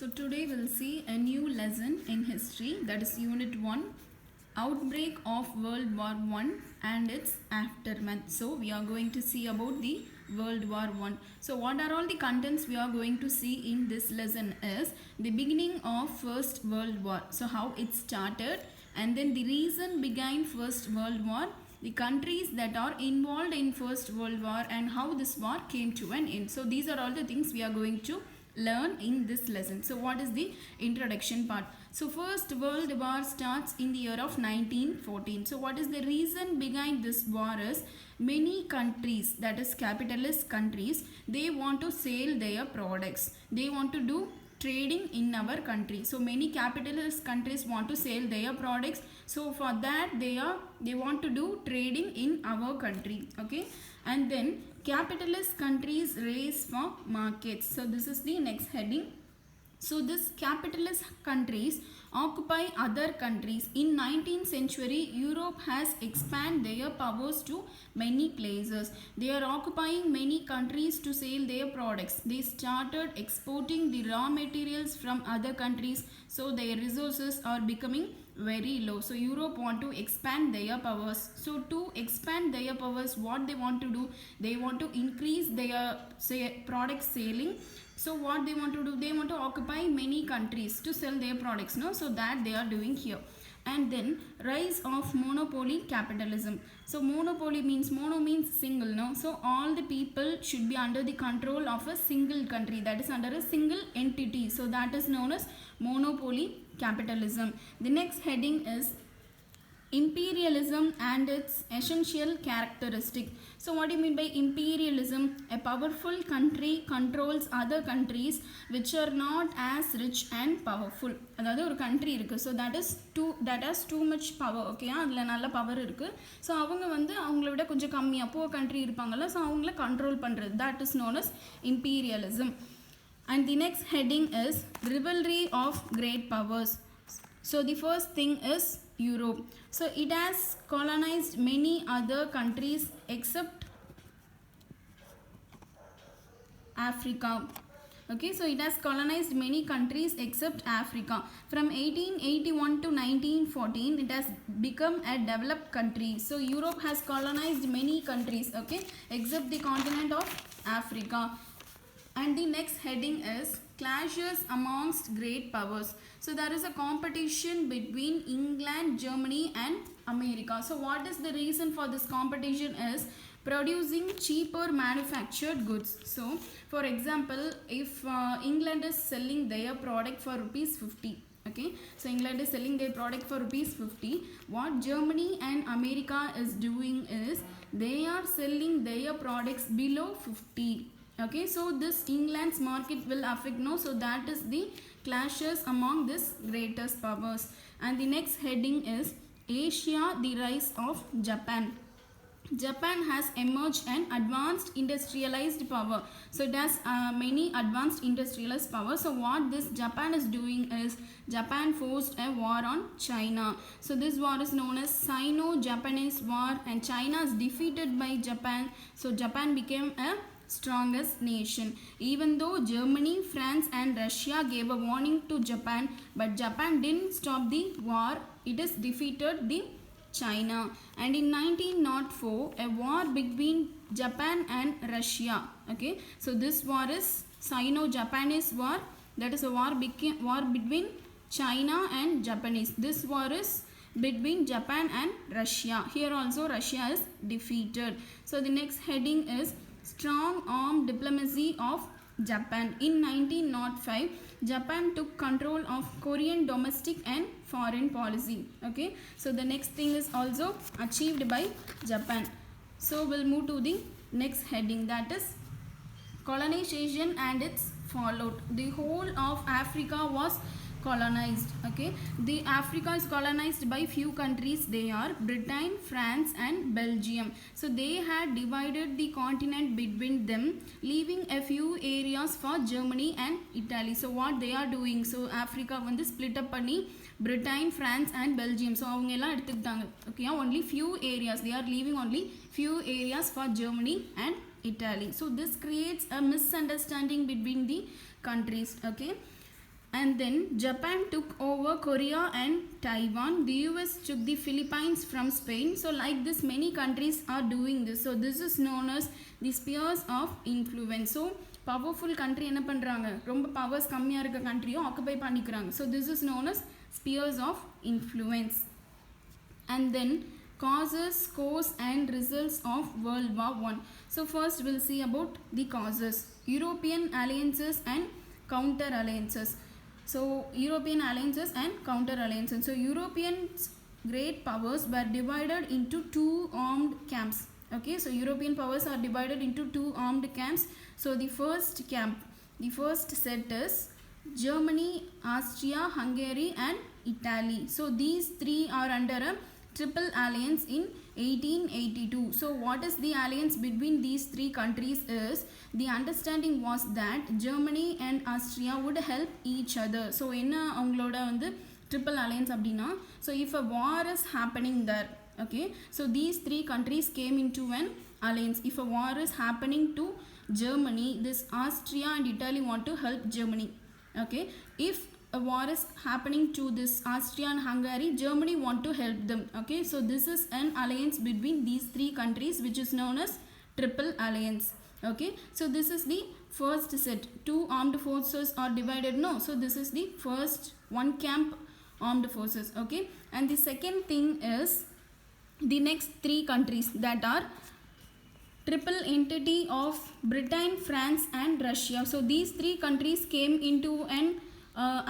So today we'll see a new lesson in history, that is unit 1, outbreak of World War I and its aftermath. So we are going to see about the World War I. So what are all the contents we are going to see in this lesson is the beginning of First World War. So how it started, and then the reason behind First World War, the countries that are involved in First World War, and how this war came to an end. So these are all the things we are going to learn in this lesson. So what is the introduction part? So First World War starts in the year of 1914. So what is the reason behind this war is many countries, that is capitalist countries, they want to sell their products. They want to do trading in our country. So many capitalist countries want to sell their products. So for that they want to do trading in our country. Okay, and then capitalist countries race for markets. So this is the next heading. So this capitalist countries occupy other countries. In 19th century, Europe has expanded their powers to many places. They are occupying many countries to sell their products. They started exporting the raw materials from other countries, so their resources are becoming very low. So Europe want to expand their powers. So to expand their powers, what they want to do, they want to increase their product selling. So what they want to do, they want to occupy many countries to sell their products, no? So that they are doing here. And then rise of monopoly capitalism. So monopoly means, mono means single, no? So all the people should be under the control of a single country, that is under a single entity. So that is known as monopoly capitalism. The next heading is imperialism and its essential characteristic. So what do you mean by imperialism? A powerful country controls other countries which are not as rich and powerful. அதாவது ஒரு country இருக்கு, so that has too much power. Okay, அதில் நல்ல power இருக்கு. So அவங்க வந்து அவங்கள விட கொஞ்சம் கம்மியாக poor country இருப்பாங்கல்ல, ஸோ அவங்கள கண்ட்ரோல் பண்ணுறது, that is known as imperialism. And the next heading is rivalry of great powers. So the first thing is Europe. So it has colonized many other countries except Africa. Okay, so it has colonized many countries except Africa. From 1881 to 1914, it has become a developed country. So Europe has colonized many countries, okay, except the continent of Africa. And the next heading is clashes amongst great powers. So there is a competition between England, Germany and America. So what is the reason for this competition is producing cheaper manufactured goods. So for example, if England is selling their product for rupees 50, okay, so England is selling their product for rupees 50, what Germany and America is doing is they are selling their products below 50. Okay, so this England's market will affect, no? So that is the clashes among this greatest powers. And the next heading is Asia, the rise of Japan. Japan has emerged an advanced industrialized power. So it has many advanced industrialized power. So what this Japan is doing is Japan forced a war on China. So this war is known as Sino-Japanese War, and China is defeated by Japan. So Japan became a strongest nation. Even though Germany, France and Russia gave a warning to Japan, but Japan didn't stop the war. It has defeated the China. And in 1904, a war between Japan and Russia. Okay, so this war is Sino-Japanese War. That is a war between China and Japanese. This war is between Japan and Russia. Here also Russia is defeated. So the next heading is strong armed diplomacy of Japan. In 1905, Japan took control of Korean domestic and foreign policy. Okay, so the next thing is also achieved by Japan. So we'll move to the next heading, that is colonization and its fallout. The whole of Africa was colonized. Okay, the Africa is colonized by few countries. They are Britain, France and Belgium. So they had divided the continent between them, leaving a few areas for Germany and Italy. So what they are doing, so Africa வந்து split up பண்ணி Britain, France and Belgium, so அவங்க எல்லாம் எடுத்துக்கிட்டாங்க. Okay, only few areas, they are leaving only few areas for Germany and Italy. So this creates a misunderstanding between the countries. Okay, And then Japan took over Korea and Taiwan. The US took the Philippines from Spain. So like this many countries are doing this. So this is known as the spheres of influence. So powerful country என்ன பண்றாங்க, ரொம்ப powers கம்மியா இருக்க கண்ட்ரியும் occupy பண்ணிக்கிறாங்க. So this is known as spheres of influence. And then causes, cause and results of World War I. So first we'll see about the causes. European alliances and counter alliances. So European alliances and counter alliances. So European great powers were divided into two armed camps. Okay, so European powers are divided into two armed camps. So the first camp, the first set is Germany, Austria, Hungary and Italy. So these three are under a triple alliance in 1882. So what is the alliance between these three countries is, the understanding was that Germany and Austria would help each other. So என்ன அவங்களோட வந்து triple alliance அப்படின்னா, so if a war is happening there, okay, so these three countries came into an alliance. If a war is happening to Germany, this Austria and Italy want to help Germany. Okay, if a war is happening to this Austria and Hungary, Germany want to help them. Okay, so this is an alliance between these three countries which is known as triple alliance. Okay, so this is the first set. Two armed forces are divided, no, so this is the first one camp armed forces. Okay, and the second thing is the next three countries that are triple entity of Britain, France and Russia. So these three countries came into an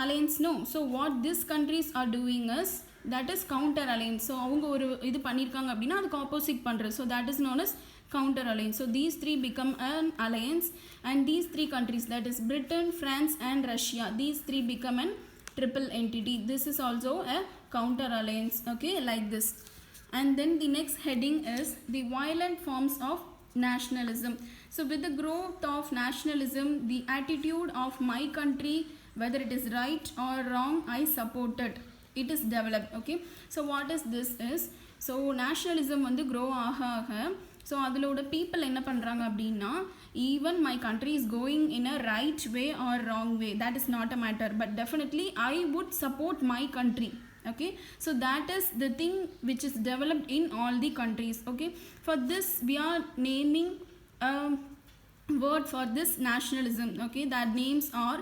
alliance, no, so what these countries are doing is, that is counter alliance. So அவங்க ஒரு இது பண்ணிருக்காங்க அப்படினா அதுக்கு opposite பண்றது, so that is known as counter alliance. So these three become an alliance, and these three countries, that is Britain, France and Russia, these three become an triple entity. This is also a counter alliance. Okay, like this. And then the next heading is the violent forms of nationalism. So with the growth of nationalism, the attitude of my country, whether it is right or wrong, I support it, it is developed. Okay, so what is this is, so nationalism வந்து grow ஆக ஆக, so அதிலோட people என்ன பண்றாங்க அப்படின்னா, even my country is going in a right way or wrong way, that is not a matter, but definitely I would support my country. Okay, so that is the thing which is developed in all the countries. Okay, for this we are naming a word for this nationalism. Okay, that names are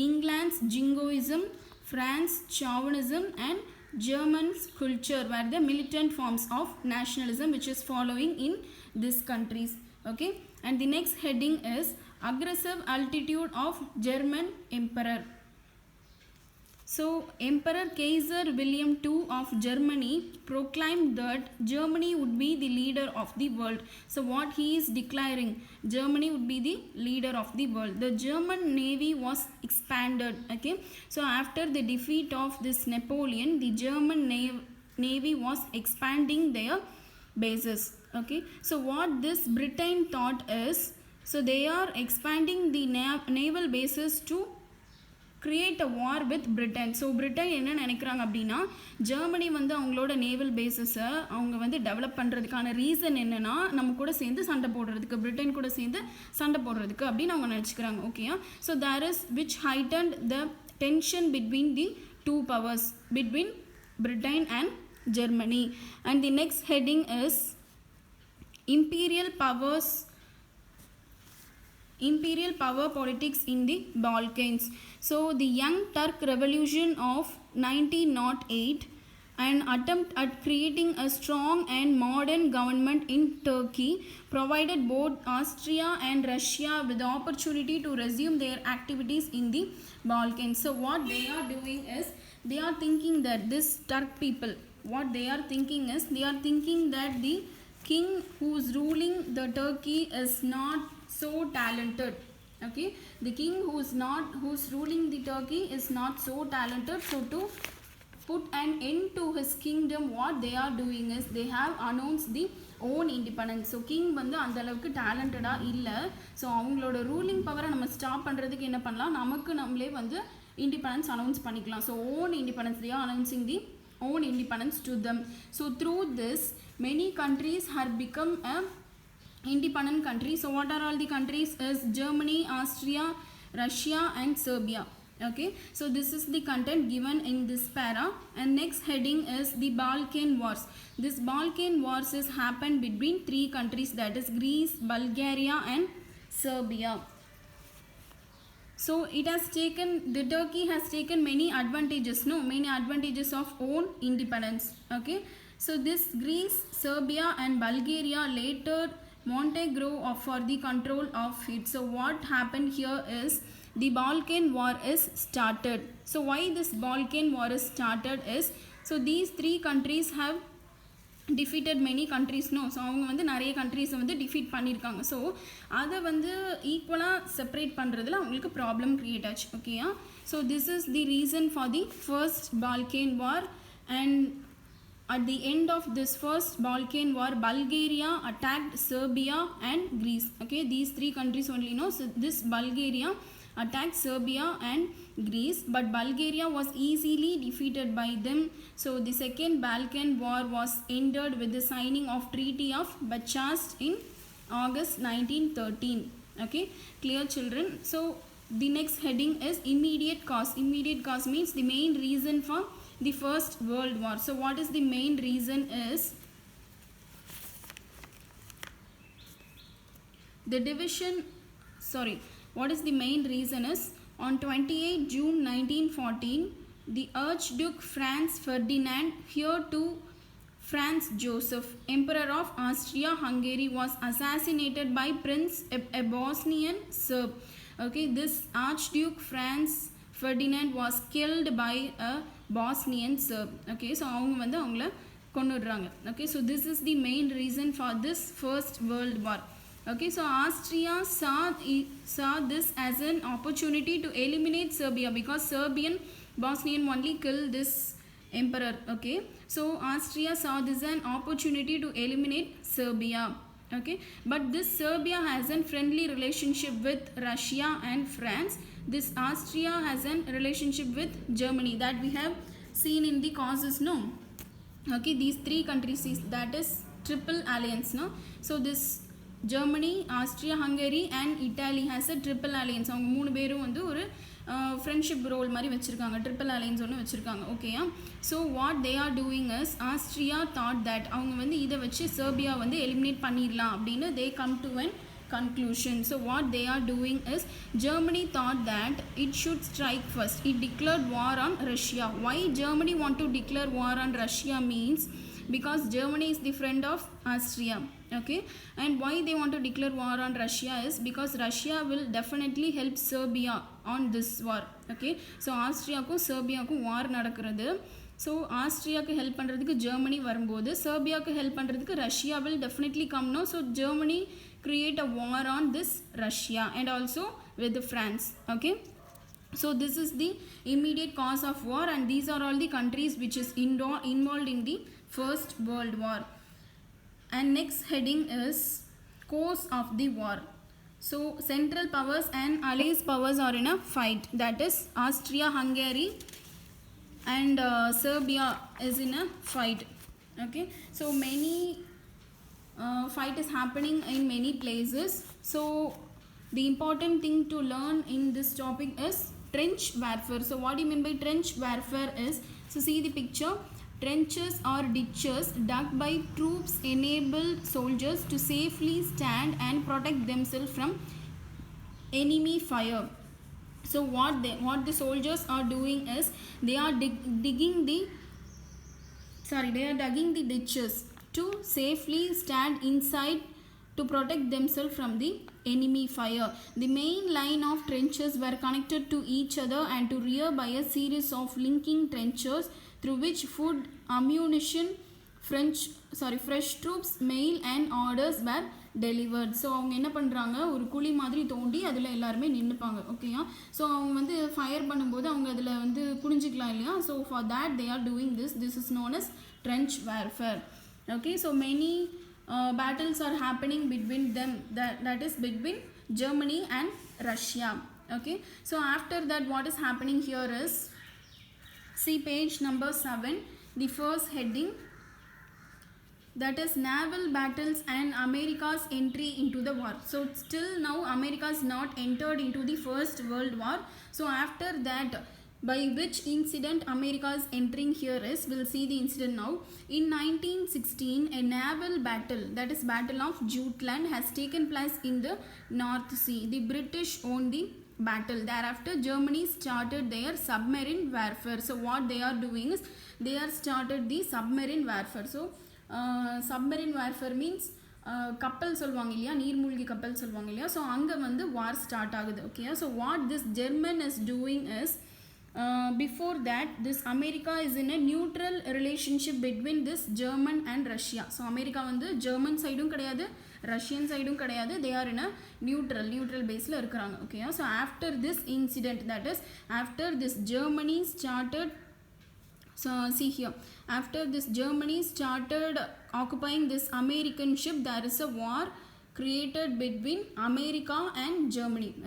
England's jingoism, France chauvinism and German's culture were the militant forms of nationalism which is following in these countries. Okay, and the next heading is aggressive attitude of German emperor. So Emperor Kaiser William II of Germany proclaimed that Germany would be the leader of the world. So what he is declaring, Germany would be the leader of the world. The German navy was expanded. Okay, so after the defeat of this Napoleon, the German navy was expanding their bases. Okay, so what this Britain thought is, so they are expanding the naval bases to create a war with Britain. So Britain என்ன நினைக்கிறாங்க அப்படின்னா, Germany வந்து அவங்களோட naval பேசஸை அவங்க வந்து develop பண்ணுறதுக்கான reason என்னன்னா, நம்ம கூட சேர்ந்து சண்டை போடுறதுக்கு, பிரிட்டன் கூட சேர்ந்து சண்டை போடுறதுக்கு அப்படின்னு அவங்க நினச்சிக்கிறாங்க. ஓகேயா, so there is which heightened the tension between the two powers, between Britain and Germany. And the next heading is imperial power politics in the Balkans. So the Young Turk Revolution of 1908, an attempt at creating a strong and modern government in Turkey, provided both Austria and Russia with the opportunity to resume their activities in the Balkans. So what they are doing is, they are thinking that this Turk people, what they are thinking is, they are thinking that the king who is ruling the Turkey is not so talented. Okay, the king who's ruling the Turkey is not so talented. So to put an end to his kingdom, what they are doing is, they have announced the own independence. So king வந்து அந்த அளவுக்கு டேலண்டடா இல்லை, so அவங்களோட ruling பவரை நம்ம stop பண்ணுறதுக்கு என்ன பண்ணலாம், நமக்கு நம்மளே வந்து independence announce பண்ணிக்கலாம். So own independence, they are announcing the own independence to them. So through this, many countries have become a independent country. So what are all the countries is Germany, Austria, Russia and Serbia. Okay, so this is the content given in this para. And next heading is the Balkan Wars. This Balkan Wars is happened between three countries, that is Greece, Bulgaria and Serbia. So it has taken, the Turkey has taken many advantages, many advantages of own independence. Okay, so this Greece, Serbia and Bulgaria later Montenegro for the control of it. So what happened here is the Balkan War is started. So why this Balkan War is started is, so these three countries have defeated many countries. So அவங்க வந்து நிறைய கண்ட்ரீஸை வந்து defeat பண்ணியிருக்காங்க. So அதை வந்து ஈக்குவலாக separate பண்ணுறதுல அவங்களுக்கு ப்ராப்ளம் க்ரியேட் ஆச்சு. ஓகேயா, so this is the reason for the first Balkan war. And at the end of this first Balkan War, Bulgaria attacked Serbia and Greece. Okay, these three countries only know. So this Bulgaria attacked Serbia and Greece, but Bulgaria was easily defeated by them. So the second Balkan War was ended with the signing of Treaty of Bucharest in August 1913. Okay, clear children? So the next heading is immediate cause. Immediate cause means the main reason for the First World War. So what is the main reason is the division, what is the main reason is, on 28 June 1914 the Archduke Franz Ferdinand, heir to Franz Joseph, Emperor of Austria-Hungary, was assassinated by Prince a Bosnian Serb. Okay, this Archduke Franz Ferdinand was killed by a Bosnian Serb. Okay, so அவங்க வந்து அவங்கள கொன்னுடுறாங்க. Okay, so this is the main reason for this First World War. Okay, so Austria saw this as an opportunity to eliminate Serbia, because Serbian Bosnian only killed this emperor. Okay, so Austria saw this as an opportunity to eliminate Serbia. Okay, but this Serbia has a friendly relationship with Russia and France. This Austria has a relationship with Germany, that we have seen in the causes. Okay, these three countries, that is triple alliance. So this Germany, Austria, Hungary and Italy has a triple alliance. அவங்க மூணு பேரும் வந்து ஒரு friendship role மாதிரி வச்சுருக்காங்க, triple alliance ஒன்று வச்சுருக்காங்க. ஓகேயா, so what they are doing is, Austria thought that அவங்க வந்து இதை வச்சு செர்பியா வந்து எலிமினேட் பண்ணிடலாம் அப்படின்னு they come to an conclusion. So what they are doing is, Germany thought that it should strike first. It declared war on Russia. Why Germany want to declare war on Russia means, because Germany is the friend of Austria. Okay, and why they want to declare war on Russia is because Russia will definitely help Serbia on this war. Okay, so ஆஸ்ட்ரியாக்கும் செர்பியாக்கும் வார் நடக்கிறது. So ஆஸ்ட்ரியாவுக்கு help பண்ணுறதுக்கு Germany வரும்போது, செர்பியாவுக்கு help பண்ணுறதுக்கு Russia will definitely come. No, so Germany create a war on this Russia and also with France. Okay, so this is the immediate cause of war, and these are all the countries which is involved in the First World War. And next heading is cause of the war. So Central Powers and Allies powers are in a fight, that is Austria-Hungary and Serbia is in a fight. Okay, so many fight is happening in many places. So the important thing to learn in this topic is trench warfare. So what do you mean by trench warfare is, so see the picture. Trenches or ditches dug by troops enable soldiers to safely stand and protect themselves from enemy fire. So what the soldiers are doing is, they are digging the ditches to safely stand inside to protect themselves from the enemy fire. The main line of trenches were connected to each other and to rear by a series of linking trenches through which food, ammunition, fresh troops, mail and orders were delivered. So அவங்க என்ன பண்ணுறாங்க, ஒரு குழி மாதிரி தோண்டி அதில் எல்லாருமே நின்றுப்பாங்க. ஓகேயா, ஸோ அவங்க வந்து ஃபயர் பண்ணும்போது அவங்க அதில் வந்து புரிஞ்சிக்கலாம் இல்லையா. So for that they are doing this is known as trench warfare. Okay, so many battles are happening between them, that is between Germany and Russia. Okay, so after that what is happening here is, see page number 7, the first heading, that is naval battles and America's entry into the war. So still now America is not entered into the First World War. So after that, by which incident America is entering here is, we'll see the incident now. In 1916, a naval battle, that is Battle of Jutland, has taken place in the North Sea. The British won the battle. Thereafter, Germany started their submarine warfare. So what they are doing is, they are started the submarine warfare. So submarine warfare means கப்பல் சொல்லுவாங்க இல்லையா, நீர்மூழ்கி கப்பல் சொல்லுவாங்க இல்லையா, so அங்கே வந்து வார் start ஆகுது. Okay, so what this German is doing is, before that this America is in a neutral relationship between this German and Russia. So America வந்து German சைடும் கிடையாது, Russian சைடும் கிடையாது, they are in a neutral baseல இருக்கிறாங்க. Okay, so after this incident, that is after this Germany started, so see here, after this Germany started occupying this American ship, there is a war created between America and Germany.